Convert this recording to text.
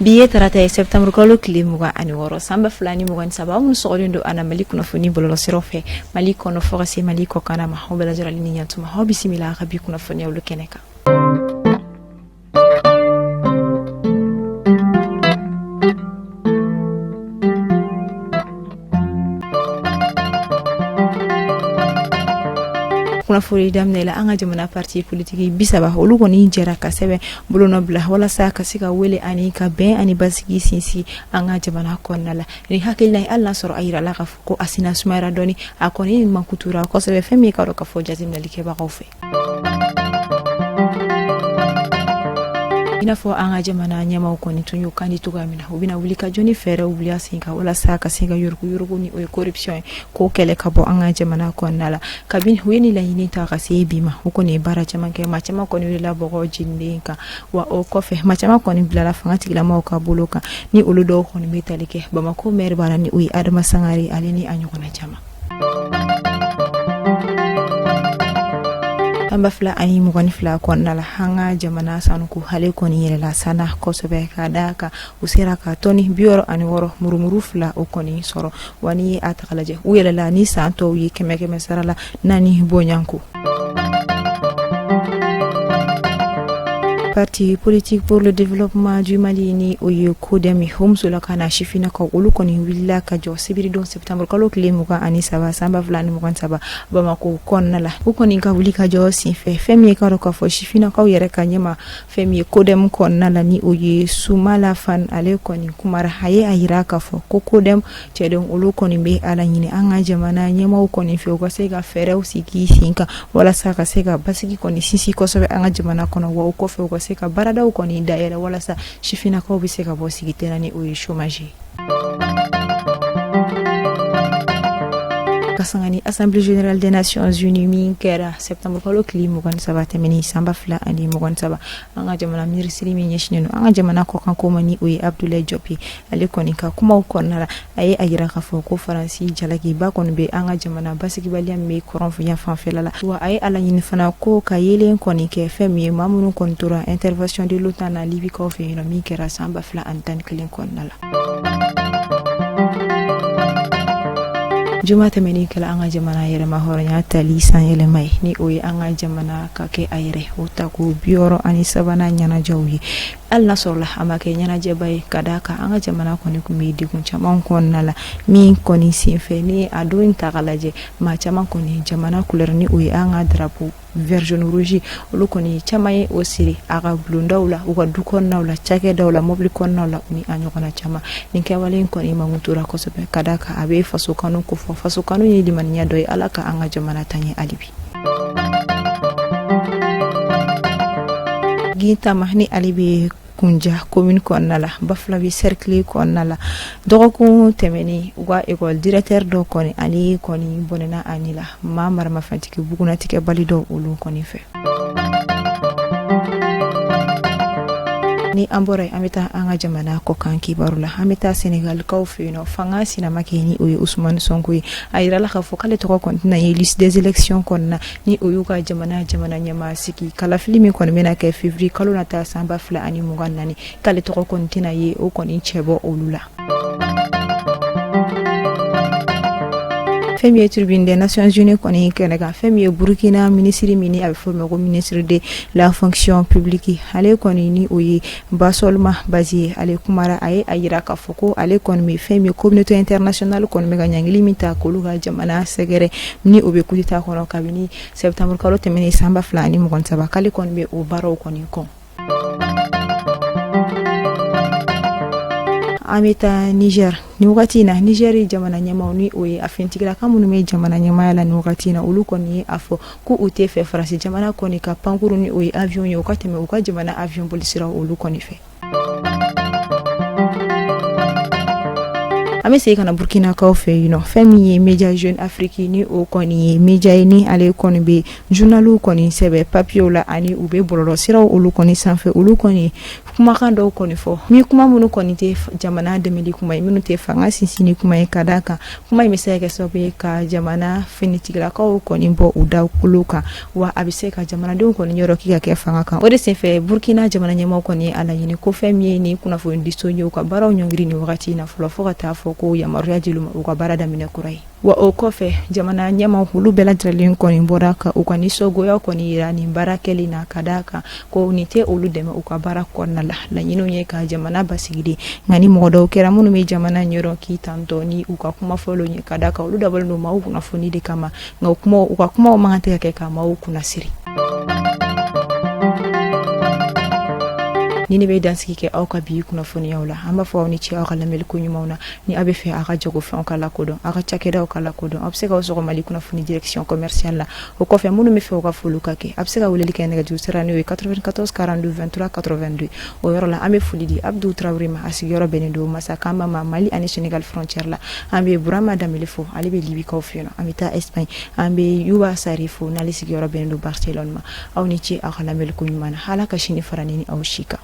biye tarata septembre kalo klimuga ani woro samba fulani mugan saba mun sogolindo ana malikuna funi bololo sirofe maliko no forasi maliko kana ma hobela jorali ni nyantuma ho bismillah rabi kuna funi awlu keneka kuna furi damne la anga jamana parti politique bisaba olu koni jera ka sebe buluno bla wala sa ka sika wele ani ka be ani basigi sinsi anga jamana konnala ni hakilna Allah soro ayira la ka ko asina sumaira doni akoni mankutura ko sebe femi ka ro ka fo jazim na like ba qofe ina fo anga jamana nyama ko ni tunyo kandi tuga mina ubina wulika joni fere ubulia sinka wala saka singa yurku ni o corruption ko kele ka bo anga jamana ko nala kabin weni la yini ta kasi bima ko ni bara chama ke ma chama ko ni la bogo jindinka wa o kofe ma chama ko ni blala fangati la ma ka buluka ni uludo ko ni metalike ba ma ko mer bana ni uyi adama sangari alini anyu ko na chama amba fla ani mugani fla ko nala hanga jamana sanu ku hale ko ni yela sana ko sobe ka daka usira ka toni bioro ani woro murumuru fla o ko ni soro wani atakalaje uyela la ni santo wi kemeke sarala nani bonyanku Parti politique pour le développement du Mali ni oyo kodemi homsula kana shifina ko ulukoni willa ka jo sibiri don septembre ko lokle muka ani saba samba fulani mukan saba bama ko konnala ukoni ka wulika jo si femi ka ro ko fo shifina ko yere ka nyema femi kodem konnala ni oyo sumala fan ale koni kumara haye ayira ka fo ko kodem cedon ulukoni be ala nyini anga jamana nyema ukoni fe ko sega fere usiki sinka wala saka sega basiki koni sisi ko sobe anga jamana kono wo ko fe ko seka barada uko ni daela wala sa shifina ko biseka bosi gitena ni uyi chômage kasangani Assemblée générale des Nations Unies minkera septembre ko klimu kan sabata meni samba fla ani mo kan saba anga jamana mirisiri mi nyeshino anga jamana ko kan ko mani uyi Abdoulaye Diop ale konika kuma ko nala aye ayira ka fo ko faransi jalagi ba kon be anga jamana basiki baliam me koron fu ya fan felala wa aye ala yin fana ko ka yele konike femi mamunu kontura intervention de l'OTAN na Libye ko fe no minkera samba fla antan klin kon nala Juma temeni kala anga jamana yere ma hornya tali san yele mai ni oyi anga jamana ka ke ayre utaku bioro ani sabana nyana jawyi Allah sorla amake nyana jebay kadaka anga jamana ko ni kumi digun chama ko nala mi ko ni sinfe ni adu intagalaje ma chama ko ni jamana couleur ni oyi anga drapeau vert jaune rouge lu ko ni chama ye osiri aga blundawla uga dukon nawla chake dawla mobli kon nawla ni anyo kona chama ni kewalen ko ni mangutura ko sobe kadaka abe faso kanu ko faso kanu ni diman nya doy alaka anga jamana tanye alibi ginta mahni alibi kunja commune konnala bafla bi cercle konnala dogo temeni uga école directeur do koni ali koni bonena anila mamar ma fatiki buguna tike balido ulu koni fe ni ambore amita anga jamana ko kanki barula amita Senegal kaw fino fanga sina makeni uyi Ousmane Sonko ayira la khafo kale to ko na liste des élections konna ni uyu ka jamana nyama siki kala filimi kon mena ke février kalona ta samba fla ani mugannani kale to ko kontina ye o koni chebo olula Femi tribune des Nations Unies koni Canada Femi Burkina ministre mini a formé comme ministre de la fonction publique ale koni ni oyi basolma bazi ale kumara aye ayira ka foko ale koni mi Femi communauté internationale koni mega nyangi limita ko luga jamana segere ni obe kutita kono kabini septembre kalo temeni samba flani mo kon saba kale koni be o baro koni kon amita Niger ni wakati na Nigeri jamana nyama ni oye afintikira kama nume jamana nyama la ni wakati na uluko ni afo ku utefe farasi jamana koni ka panguru ni oye avion yo wakati me uka jamana avion polisira uluko ni fe ame se kana Burkina kaw fe femi media jeune africain ni o koni media ni ale koni be journalu koni sebe papier la ani ube boloro siraw olu koni sanfɛ olu koni kuma kan dɔw koni fɔ mi kuma munu koni te jamana dɛmɛli kuma minnu te fanga sinsini kuma ye kadaka kuma mi se ka sababu ka jamana finitigilakaw koni bɔ u da kulu kan wa a bɛ se ka jamanadenw koni yɔrɔ k'i ka kɛ fanga kan o de senfɛ Burkina jamana ɲɛmaaw koni ala ɲini ko fɛn min ye ni kunnafoni diso ye u ka baaraw ɲɔngiri ni wagati in na fɔlɔ fo ka taa fɔ ko yamaruya dilu ma u ka baara daminɛ kura ye wa o kɔfɛ jamana ɲɛmaaw olu bɛɛ lajɛlen kɔni bɔra ka u ka nisɔngoya kɔni yira nin baara kɛli na ka d'a kan ko nin tɛ olu dɛmɛ u ka baara kɔnɔna la laɲiniw ye ka jamana basigi de nka ni mɔgɔ dɔw kɛra minnu bɛ jamana ɲɛdɔn k'i tantɔ ni u ka kuma fɔlɔw ye ka d'a kan olu dabɔlen don maaw kunnafoni de kama nka u ka kumaw man kan tɛ ka kɛ ka maaw kunnasiri. ni ne bɛ dansigi kɛ aw ka bi kunnafoniyaw la an b'a fɔ aw ni ce aw ka lamɛnliko ɲumanw na ni aw bɛ fɛ aw ka jagofɛnw ka lakodɔn aw ka cakɛdaw ka lakodɔn aw bɛ se ka sɔgɔ Mali kunnafoni direction commerciale la o kɔfɛ minnu bɛ fɛ u ka foliw ka kɛ a bɛ se ka weleli kɛ nɛgɛjuru sira n'o ye 94 42 23 82 o yɔrɔ la an bɛ foli di Abdou Traoré ma a sigiyɔrɔ bɛnnen don Masakamba ma Mali ani Sénégal frontière la an bɛ Burama Danbele fo ale bɛ Libikaw fɛ yen an bɛ taa Espagne an bɛ Yuba Sari fo n'ale sigiyɔrɔ bɛnnen don Barcelone ma aw ni ce aw ka lamɛnliko ɲuman na Ala ka sini fara ni aw si kan.